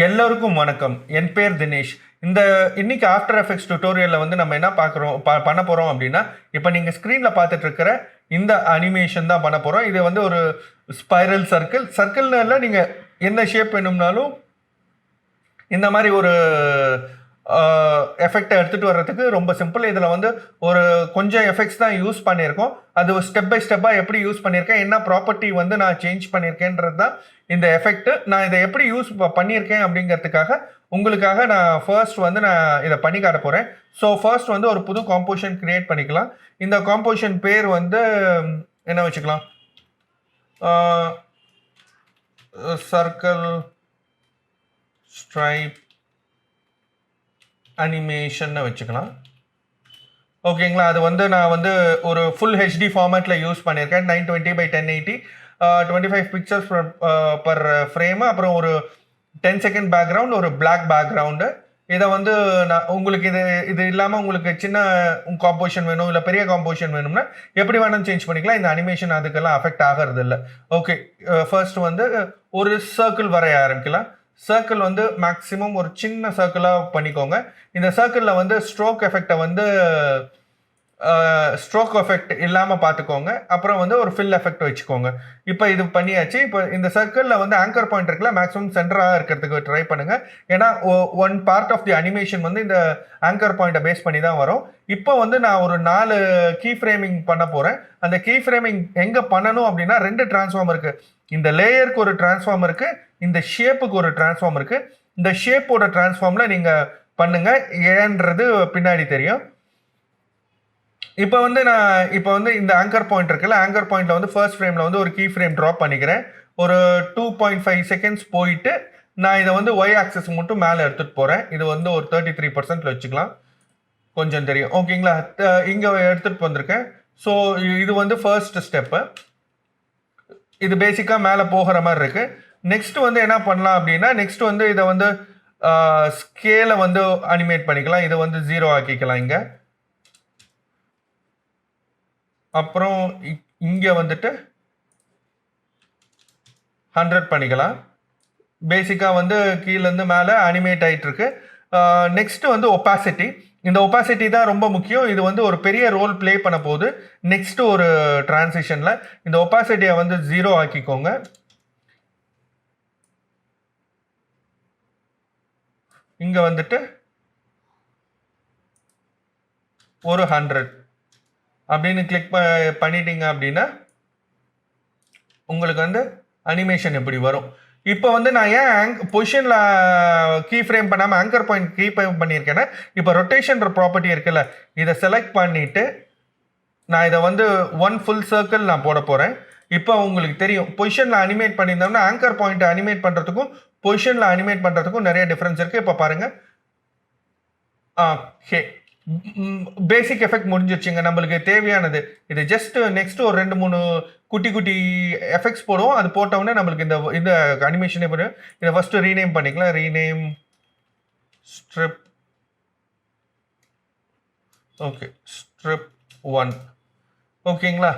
எல்லோருக்கும் வணக்கம். என் பேர் தினேஷ். இன்னைக்கு ஆஃப்டர் எஃபெக்ட்ஸ் டியூட்டோரியல்ல வந்து நம்ம என்ன பண்ண போறோம் அப்படின்னா, இப்போ நீங்க ஸ்க்ரீன்ல பார்த்துட்டு இருக்கிற இந்த அனிமேஷன் தான் பண்ண போறோம். இது வந்து ஒரு ஸ்பைரல் சர்க்கிள்னால நீங்க என்ன ஷேப் வேணும்னாலும் இந்த மாதிரி ஒரு எஃபெக்டை எடுத்துகிட்டு வர்றதுக்கு ரொம்ப சிம்பிள். இதில் வந்து ஒரு கொஞ்சம் எஃபெக்ட்ஸ் தான் யூஸ் பண்ணியிருக்கோம். அது ஸ்டெப் பை ஸ்டெப்பாக எப்படி யூஸ் பண்ணியிருக்கேன், என்ன ப்ராப்பர்ட்டி வந்து நான் சேஞ்ச் பண்ணியிருக்கேன்றது தான் இந்த எஃபெக்ட். நான் இதை எப்படி யூஸ் பண்ணியிருக்கேன் அப்படிங்கிறதுக்காக உங்களுக்காக நான் ஃபர்ஸ்ட் வந்து நான் இதை பண்ணி காட்ட போகிறேன். ஸோ ஃபர்ஸ்ட் வந்து ஒரு புது காம்போசிஷன் கிரியேட் பண்ணிக்கலாம். இந்த காம்போசிஷன் பேர் வந்து என்ன வச்சுக்கலாம், சர்க்கிள் ஸ்ட்ரைப் அனிமேஷன் வச்சுக்கலாம். ஓகேங்களா. அது வந்து நான் வந்து ஒரு ஃபுல் ஹெச்டி ஃபார்மேட்டில் யூஸ் பண்ணியிருக்கேன். 920x1080 25 பிக்சர்ஸ் பர் ஃப்ரேமு, அப்புறம் ஒரு 10 செகண்ட் பேக்ரவுண்ட், ஒரு பிளாக் பேக்ரவுண்டு. இதை வந்து நான் உங்களுக்கு இது இல்லாமல் உங்களுக்கு சின்ன காம்போசிஷன் வேணும் இல்லை பெரிய காம்போசிஷன் வேணும்னா எப்படி வேணும் சேஞ்ச் பண்ணிக்கலாம். இந்த அனிமேஷன் அதுக்கெல்லாம் அஃபெக்ட் ஆகிறது இல்லை. ஓகே, ஃபர்ஸ்ட் வந்து ஒரு சர்க்கிள் வரைய ஆரம்பிக்கலாம். சர்க்கிள் வந்து மேக்ஸிமம் ஒரு சின்ன சர்க்கிளாக பண்ணிக்கோங்க. இந்த சர்க்கிளில் வந்து ஸ்ட்ரோக் எஃபெக்ட் இல்லாமல் பார்த்துக்கோங்க. அப்புறம் வந்து ஒரு ஃபில் எஃபெக்ட் வச்சுக்கோங்க. இப்போ இது பண்ணியாச்சு. இப்போ இந்த சர்க்கிளில் வந்து ஆங்கர் பாயிண்ட் இருக்குல்ல, மேக்ஸிமம் சென்டராக இருக்கிறதுக்கு ட்ரை பண்ணுங்கள். ஏன்னா one part of the animation வந்து இந்த ஆங்கர் பாயிண்ட்டை பேஸ் பண்ணி தான் வரும். இப்போ வந்து நான் ஒரு 4 கீ ஃப்ரேமிங் பண்ண போகிறேன். அந்த கீ ஃப்ரேமிங் எங்கே பண்ணணும் அப்படின்னா 2 டிரான்ஸ்ஃபார்ம் இருக்குது. இந்த லேயருக்கு ஒரு டிரான்ஸ்ஃபார்ம் இருக்குது, இந்த ஷேப்புக்கு ஒரு டிரான்ஸ்ஃபார்ம் இருக்குது. இந்த ஷேப்போட டிரான்ஸ்ஃபார்மில் நீங்கள் பண்ணுங்கள், ஏன்றது பின்னாடி தெரியும். இப்போ வந்து இந்த ஆங்கர் பாயிண்ட் இருக்குல்ல, ஆங்கர் பாயிண்ட்ல வந்து ஃபர்ஸ்ட் ஃப்ரேமில் வந்து ஒரு கீ ஃப்ரேம் ட்ராப் பண்ணிக்கிறேன். ஒரு 2.5 செகண்ட்ஸ் போயிட்டு நான் இதை வந்து ஒய் ஆக்சஸ் மட்டும் மேலே எடுத்துகிட்டு போகிறேன். இது வந்து ஒரு 33% வச்சுக்கலாம், கொஞ்சம் தெரியும். ஓகேங்களா, இங்கே எடுத்துகிட்டு வந்திருக்கேன். ஸோ இது வந்து ஃபர்ஸ்ட் ஸ்டெப்பு. இது பேசிக்காக மேலே போகிற மாதிரி இருக்குது. நெக்ஸ்ட் வந்து என்ன பண்ணலாம் அப்படின்னா, நெக்ஸ்ட் வந்து இதை வந்து ஸ்கேலை வந்து அனிமேட் பண்ணிக்கலாம். இதை வந்து 0 ஆக்கிக்கலாம் இங்கே. அப்புறம் இங்கே வந்துட்டு 100 பண்ணிக்கலாம். பேசிக்காக வந்து கீழேருந்து மேலே அனிமேட் ஆகிட்டு இருக்கு. நெக்ஸ்ட் வந்து ஒப்பாசிட்டி. இந்த ஒப்பாசிட்டி தான் ரொம்ப முக்கியம். இது வந்து ஒரு பெரிய ரோல் ப்ளே பண்ண போகுது நெக்ஸ்ட் ஒரு டிரான்சிஷனில். இந்த ஒப்பாசிட்டியை வந்து 0 ஆக்கிக்கோங்க. இங்கே வந்துட்டு ஒரு 100 அப்படின்னு கிளிக் பண்ணிட்டீங்க அப்படின்னா உங்களுக்கு வந்து அனிமேஷன் எப்படி வரும். இப்போ வந்து நான் ஏன் பொசிஷனில் கீ ஃப்ரேம் பண்ணாமல் ஆங்கர் பாயிண்ட் கீ ஃப்ரேம் பண்ணியிருக்கேன்னா, இப்போ ரொட்டேஷன் ப்ராப்பர்ட்டி இருக்குல்ல, இதை செலக்ட் பண்ணிவிட்டு நான் இதை வந்து ஒன் ஃபுல் சர்க்கிள் நான் போட போகிறேன். இப்போ உங்களுக்கு தெரியும், பொசிஷனில் அனிமேட் பண்ணியிருந்தோம்னா ஆங்கர் பாயிண்ட்டை அனிமேட் பண்ணுறதுக்கும் பொசிஷனில் அனிமேட் பண்ணுறதுக்கும் நிறைய டிஃப்ரென்ஸ் இருக்குது. இப்போ பாருங்கள். ஓகே, பேசிக் எஃபெக்ட் முடிஞ்சிருச்சுங்க. நம்மளுக்கு தேவையானது இது. ஜஸ்ட் நெக்ஸ்ட் ஒரு 2-3 குட்டி குட்டி எஃபெக்ட்ஸ் போடுவோம். அது போட்டவுடனே நம்மளுக்கு இந்த அனிமேஷனே பண்ணுவோம். இதை ஃபர்ஸ்ட் ரீநேம் பண்ணிக்கலாம். Rename strip. Okay, strip 1. ஓகேங்களா.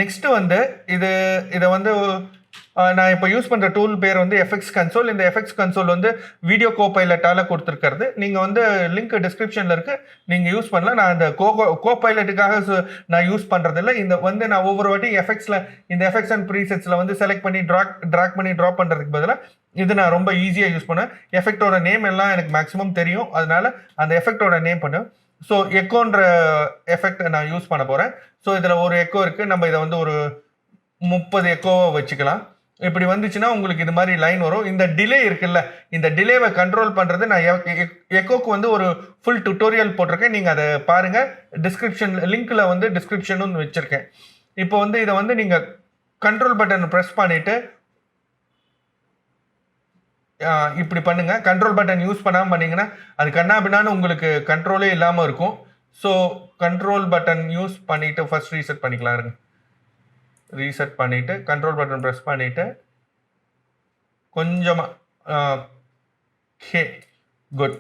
நெக்ஸ்ட் வந்து இதை வந்து நான் இப்போ யூஸ் பண்ணுற டூல் பேர் வந்து எஃப்எக்ஸ் கன்சோல். இந்த எஃப்எக்ஸ் கன்சோல் வந்து வீடியோ கோபைலட்டால் கொடுத்துருக்கிறது. நீங்கள் வந்து லிங்க் டிஸ்கிரிப்ஷனில் இருக்குது, நீங்கள் யூஸ் பண்ணலாம். நான் இந்த கோபைலட்டுக்காக நான் யூஸ் பண்ணுறதில்ல. இந்த வந்து நான் ஒவ்வொரு வாட்டி இந்த எஃபெக்ட்ஸ் அண்ட் ப்ரீசெட்ஸில் வந்து செலக்ட் பண்ணி ட்ராக் பண்ணி ட்ராப் பண்ணுறதுக்கு பதிலாக இது நான் ரொம்ப ஈஸியாக யூஸ் பண்ணேன். எஃபெக்டோட நேம் எல்லாம் எனக்கு மேக்ஸிமம் தெரியும், அதனால அந்த எஃபெக்டோட நேம் பண்ணேன். ஸோ எக்கோன்ற எஃபெக்ட் நான் யூஸ் பண்ண போகிறேன். ஸோ இதில் ஒரு எக்கோ இருக்குது. நம்ம இதை வந்து ஒரு 30 எக்கோவை வச்சுக்கலாம். இப்படி வந்துச்சுன்னா உங்களுக்கு இது மாதிரி லைன் வரும். இந்த டிலே இருக்குல்ல, இந்த டிலேவை கண்ட்ரோல் பண்ணுறது நான் எக்கோக்கு வந்து ஒரு ஃபுல் டுட்டோரியல் போட்டிருக்கேன், நீங்கள் அதை பாருங்கள். லிங்க்கில் வந்து டிஸ்கிரிப்ஷனும் வச்சுருக்கேன். இப்போ வந்து இதை வந்து நீங்கள் கண்ட்ரோல் பட்டன் ப்ரெஸ் பண்ணிவிட்டு இப்படி பண்ணுங்கள். கண்ட்ரோல் பட்டன் யூஸ் பண்ணாமல் பண்ணிங்கன்னா அது கண்ணாபின்னான்னு உங்களுக்கு கண்ட்ரோலே இல்லாமல் இருக்கும். ஸோ கண்ட்ரோல் பட்டன் யூஸ் பண்ணிவிட்டு ஃபர்ஸ்ட் ரீசெட் பண்ணிக்கலாம். இருங்க, ரீசெட் பண்ணிவிட்டு கண்ட்ரோல் பட்டன் ப்ரெஸ் பண்ணிவிட்டு கொஞ்சமாக ஓகே, குட்.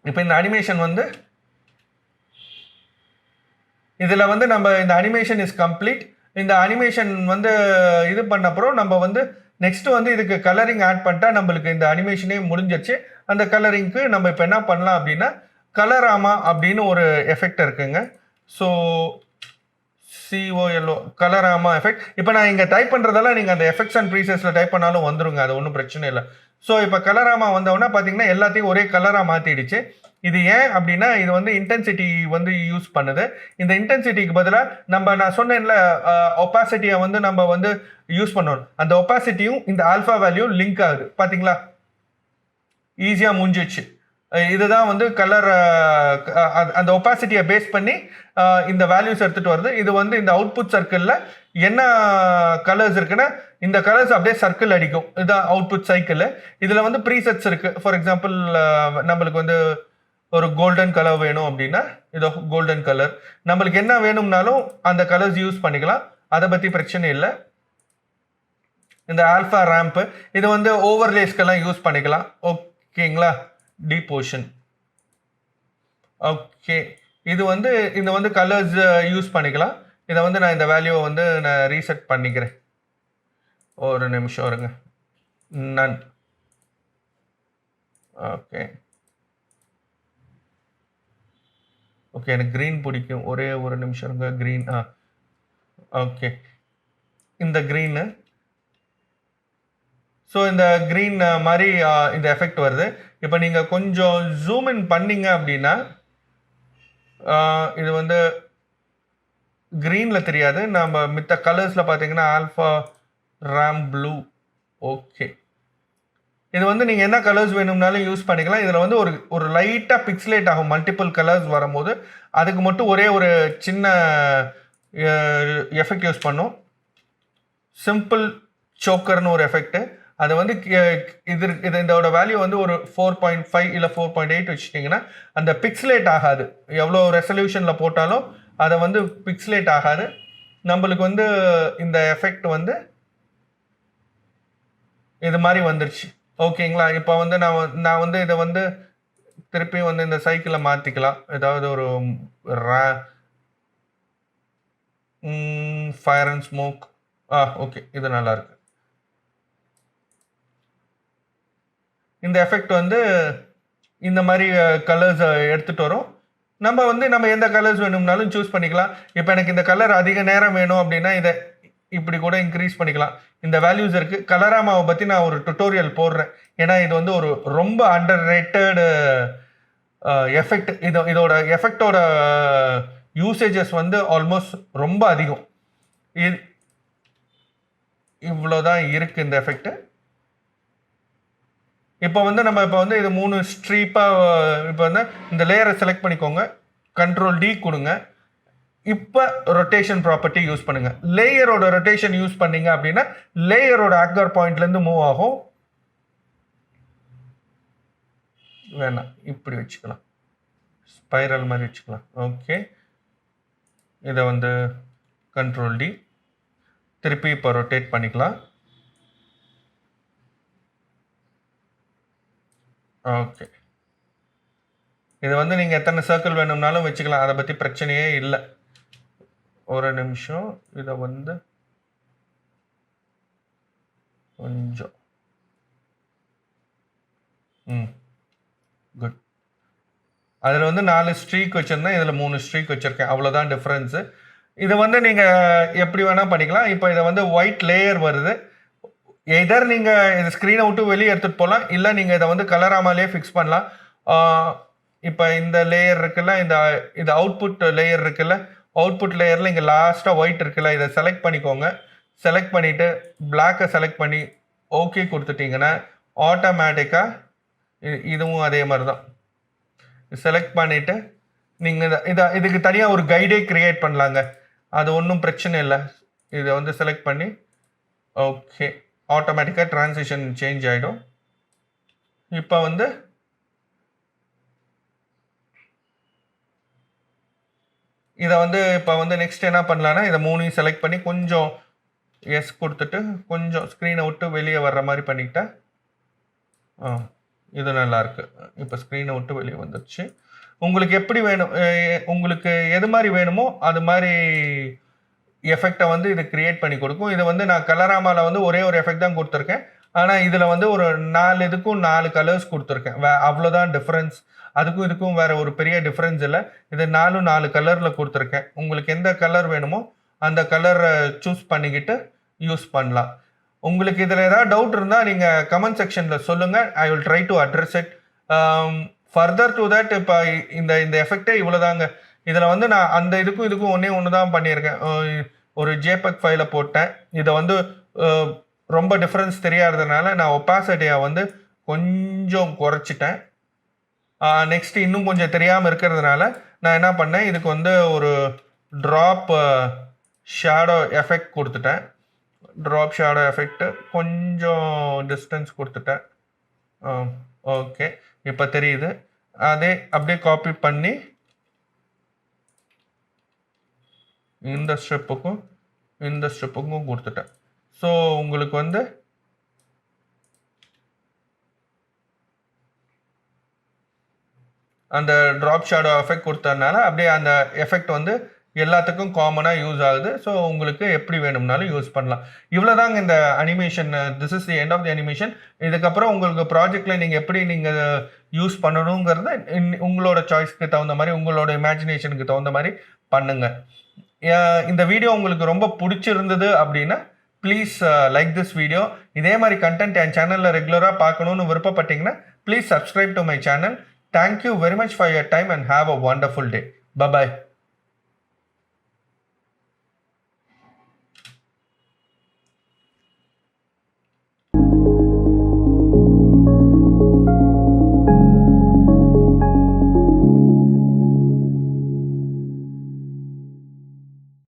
இப்போ இந்த அனிமேஷன் வந்து இதில் வந்து நம்ம இந்த அனிமேஷன் இஸ் கம்ப்ளீட். இந்த அனிமேஷன் வந்து இது பண்ண அப்புறம் நம்ம வந்து நெக்ஸ்ட் வந்து இதுக்கு கலரிங் ஆட் பண்ணிட்டா நம்மளுக்கு இந்த அனிமேஷனே முடிஞ்சிருச்சு. அந்த கலரிங்க்கு நம்ம இப்போ என்ன பண்ணலாம் அப்படின்னா கலராமா அப்படின்னு ஒரு எஃபெக்ட் இருக்குங்க. ஸோ COLO கலராமா எஃபெக்ட். இப்போ நான் இங்கே டைப் பண்ணுறதெல்லாம் நீங்கள் அந்த எஃபெக்ட்ஸ் அண்ட் ப்ரீசஸில் டைப் பண்ணாலும் வந்துருங்க, அது ஒன்றும் பிரச்சனை இல்லை. ஸோ இப்போ கலராமா வந்தோன்னா பார்த்தீங்கன்னா எல்லாத்தையும் ஒரே கலராக மாற்றிடுச்சு. இது ஏன் அப்படின்னா இது வந்து இன்டென்சிட்டி வந்து யூஸ் பண்ணுது. இந்த இன்டென்சிட்டிக்கு பதிலாக நான் சொன்னேன்ல ஒப்பாசிட்டியை வந்து நம்ம வந்து யூஸ் பண்ணணும். அந்த ஒப்பாசிட்டியும் இந்த ஆல்ஃபா வேல்யூ லிங்க் ஆகுது பார்த்தீங்களா, ஈஸியாக முடிஞ்சிச்சு. இதுதான் வந்து கலர் அந்த ஒப்பாசிட்டியை பேஸ் பண்ணி இந்த வேல்யூஸ் எடுத்துகிட்டு வருது. இது வந்து இந்த அவுட்புட் சர்க்கிளில் என்ன கலர்ஸ் இருக்குன்னா இந்த கலர்ஸ் அப்படியே சர்க்கிள் அடிக்கும். இதுதான் அவுட்புட் சைக்கிள். இதில் வந்து ப்ரீசெட்ஸ் இருக்குது. ஃபார் எக்ஸாம்பிள் நம்மளுக்கு வந்து ஒரு கோல்டன் கலர் வேணும் அப்படின்னா இதோ கோல்டன் கலர். நம்மளுக்கு என்ன வேணும்னாலும் அந்த கலர்ஸ் யூஸ் பண்ணிக்கலாம், அதை பற்றி பிரச்சனை இல்லை. இந்த ஆல்ஃபா ரேம்ப் இது வந்து ஓவர்லேஸ்க்கெல்லாம் யூஸ் பண்ணிக்கலாம். ஓகேங்களா, டிபோஷன். ஓகே, இது வந்து கலர்ஸ் யூஸ் பண்ணிக்கலாம். இதை வந்து நான் இந்த வேல்யூவை வந்து நான் ரீசெட் பண்ணிக்கிறேன். ஒரு நிமிஷம் இருங்க. நன். ஓகே ஓகே, எனக்கு க்ரீன் பிடிக்கும். ஒரே ஒரு நிமிஷம் இருங்க. க்ரீன். ஓகே, இந்த க்ரீனு. ஸோ இந்த க்ரீன் மாதிரி இந்த எஃபெக்ட் வருது. இப்போ நீங்கள் கொஞ்சம் ஜூம் இன் பண்ணீங்க அப்படின்னா இது வந்து க்ரீனில் தெரியாது. நம்ம மித்த கலர்ஸில் பார்த்தீங்கன்னா ஆல்ஃபா ரேம் ப்ளூ. ஓகே, இது வந்து நீங்கள் என்ன கலர்ஸ் வேணும்னாலும் யூஸ் பண்ணிக்கலாம். இதில் வந்து ஒரு லைட்டாக பிக்ஸ்லேட் ஆகும் மல்டிபிள் கலர்ஸ் வரும்போது. அதுக்கு மட்டும் ஒரே ஒரு சின்ன எஃபெக்ட் யூஸ் பண்ணும். சிம்பிள் சோக்கர்னு ஒரு எஃபெக்ட். அது வந்து இதோட வேல்யூ வந்து ஒரு 4.5 இல்லை 4.8 வச்சுட்டிங்கன்னா அந்த பிக்ஸ்லேட் ஆகாது. எவ்வளோ ரெசல்யூஷனில் போட்டாலும் அதை வந்து பிக்ஸ்லேட் ஆகாது. நம்மளுக்கு வந்து இந்த எஃபெக்ட் வந்து இது மாதிரி வந்துருச்சு. ஓகேங்களா, இப்போ வந்து நான் வந்து இதை வந்து திருப்பி வந்து இந்த சைக்கிளை மாற்றிக்கலாம். ஏதாவது ஒரு ஃபயர் அண்ட் ஸ்மோக். ஓகே, இது நல்லா இருக்கு. இந்த எஃபெக்ட் வந்து இந்த மாதிரி கலர்ஸ் எடுத்துகிட்டு வரும். நம்ம எந்த கலர்ஸ் வேணும்னாலும் சூஸ் பண்ணிக்கலாம். இப்போ எனக்கு இந்த கலர் அதிக நேரம் வேணும் அப்படின்னா இதை இப்படி கூட இன்க்ரீஸ் பண்ணிக்கலாம். இந்த வேல்யூஸ் இருக்குது. கலராமாவை பற்றி நான் ஒரு டுட்டோரியல் போடுறேன். ஏன்னா இது வந்து ஒரு ரொம்ப அண்டர் ரேட்டட் எஃபெக்ட். இதோட எஃபெக்டோட யூசேஜஸ் வந்து ஆல்மோஸ்ட் ரொம்ப அதிகம். இவ்வளோதான் இருக்குது இந்த எஃபெக்ட். இப்போ வந்து நம்ம இது 3 ஸ்ட்ரீப்பாக இப்போ வந்து இந்த லேயரை செலக்ட் பண்ணிக்கோங்க. Ctrl D கொடுங்க. இப்போ ரொட்டேஷன் ப்ராப்பர்ட்டி யூஸ் பண்ணுங்க. லேயரோட ரொட்டேஷன் யூஸ் பண்ணீங்க அப்படின்னா லேயரோட ஆங்கர் பாயிண்ட்லேருந்து மூவ் ஆகும். வேணாம், இப்படி வச்சுக்கலாம், ஸ்பைரல் மாதிரி வச்சுக்கலாம். ஓகே, இதை வந்து Ctrl D திருப்பி இப்போ ரொட்டேட் பண்ணிக்கலாம். ஓகே, இது வந்து நீங்கள் எத்தனை சர்க்கிள் வேணும்னாலும் வச்சுக்கலாம், அதை பற்றி பிரச்சனையே இல்லை. ஒரு நிமிஷம், இதை வந்து கொஞ்சம் குட். அதில் வந்து 4 ஸ்ட்ரீக் வச்சுருந்தேன், இதில் 3 ஸ்ட்ரீக் வச்சுருக்கேன். அவ்வளோதான் டிஃப்ரென்ஸு. இதை வந்து நீங்கள் எப்படி வேணால் பண்ணிக்கலாம். இப்போ இதை வந்து ஒயிட் லேயர் வருது. எதர் நீங்கள் இது ஸ்க்ரீனை விட்டு வெளியே எடுத்துகிட்டு போகலாம், இல்லை நீங்கள் இதை வந்து கலராமாலே ஃபிக்ஸ் பண்ணலாம். இப்போ இந்த லேயர் இருக்குல்ல, இந்த அவுட்புட் லேயர் இருக்குல்ல, அவுட்புட் லேயரில் இங்கே லாஸ்ட்டாக ஒயிட் இருக்குல்ல, இதை செலக்ட் பண்ணிக்கோங்க. செலக்ட் பண்ணிவிட்டு பிளாக்கை செலக்ட் பண்ணி ஓகே கொடுத்துட்டிங்கன்னா ஆட்டோமேட்டிக்காக இதுவும் அதே மாதிரி தான். செலக்ட் பண்ணிவிட்டு நீங்கள் இதுக்கு தனியாக ஒரு கைடே க்ரியேட் பண்ணலாங்க, அது ஒன்றும் பிரச்சனை இல்லை. இதை வந்து செலக்ட் பண்ணி ஓகே, ஆட்டோமேட்டிக்காக ட்ரான்சிஷன் சேஞ்ச் ஆகிடும். இப்போ வந்து இதை வந்து இப்போ வந்து நெக்ஸ்ட் என்ன பண்ணலான்னா இதை 3 செலக்ட் பண்ணி கொஞ்சம் எஸ் கொடுத்துட்டு கொஞ்சம் ஸ்க்ரீனை விட்டு வெளியே வர்ற மாதிரி பண்ணிக்கிட்டா இது நல்லாயிருக்கு. இப்போ ஸ்க்ரீனை விட்டு வெளியே வந்துடுச்சு. உங்களுக்கு எப்படி வேணும், உங்களுக்கு எது மாதிரி வேணுமோ அது மாதிரி எஃபெக்டை வந்து இது கிரியேட் பண்ணி கொடுக்கும். இது வந்து நான் கலராமாவில் வந்து ஒரே ஒரு எஃபெக்ட் தான் கொடுத்துருக்கேன். ஆனால் இதில் வந்து ஒரு 4 இதுக்கும் 4 கலர்ஸ் கொடுத்துருக்கேன். அவ்வளோதான் டிஃப்ரென்ஸ். அதுக்கும் இதுக்கும் வேற ஒரு பெரிய டிஃப்ரென்ஸ் இல்லை. இது 4 கலரில் கொடுத்துருக்கேன். உங்களுக்கு எந்த கலர் வேணுமோ அந்த கலரை சூஸ் பண்ணிக்கிட்டு யூஸ் பண்ணலாம். உங்களுக்கு இதில் ஏதாவது டவுட் இருந்தால் நீங்கள் கமெண்ட் செக்ஷனில் சொல்லுங்கள். I will try to address it. Further to that இப்போ இந்த எஃபெக்டே இவ்வளோதாங்க. இதில் வந்து நான் அந்த இதுக்கும் ஒன்று தான் பண்ணியிருக்கேன். ஒரு ஜேபெக் ஃபைலை போட்டேன். இதை வந்து ரொம்ப டிஃப்ரென்ஸ் தெரியாததுனால நான் ஒப்பாசிட்டியை வந்து கொஞ்சம் குறைச்சிட்டேன். நெக்ஸ்ட் இன்னும் கொஞ்சம் தெரியாமல் இருக்கிறதுனால நான் என்ன பண்ணேன், இதுக்கு வந்து ஒரு ட்ராப் ஷேடோ எஃபெக்ட் கொடுத்துட்டேன். ட்ராப் ஷேடோ எஃபெக்ட் கொஞ்சம் டிஸ்டன்ஸ் கொடுத்துட்டேன். ஓகே, இப்போ தெரியுது. அதே அப்படியே காப்பி பண்ணி இந்த ஸ்ட்ரிப்புக்கும் கொடுத்துட்டேன். ஸோ உங்களுக்கு வந்து அந்த ட்ராப் ஷேடோ எஃபெக்ட் கொடுத்ததுனால அப்படியே அந்த எஃபெக்ட் வந்து எல்லாத்துக்கும் காமனாக யூஸ் ஆகுது. ஸோ உங்களுக்கு எப்படி வேணும்னாலும் யூஸ் பண்ணலாம். இவ்வளோதாங்க இந்த அனிமேஷன். This is the end of the animation. இதுக்கப்புறம் உங்களுக்கு ப்ராஜெக்டில் நீங்கள் எப்படி நீங்கள் யூஸ் பண்ணணுங்கிறத உங்களோட சாய்ஸ்க்கு தகுந்த மாதிரி, உங்களோட இமேஜினேஷனுக்கு தகுந்த மாதிரி பண்ணுங்கள். இந்த வீடியோ உங்களுக்கு ரொம்ப பிடிச்சிருந்தது அப்படின்னா ப்ளீஸ் லைக் திஸ் வீடியோ. இதே மாதிரி கண்டென்ட் என் சேனலில் ரெகுலராக பார்க்கணுன்னு விருப்பப்பட்டீங்கன்னா please subscribe to my channel. Thank you very much for your time and have a wonderful day. Bye-bye.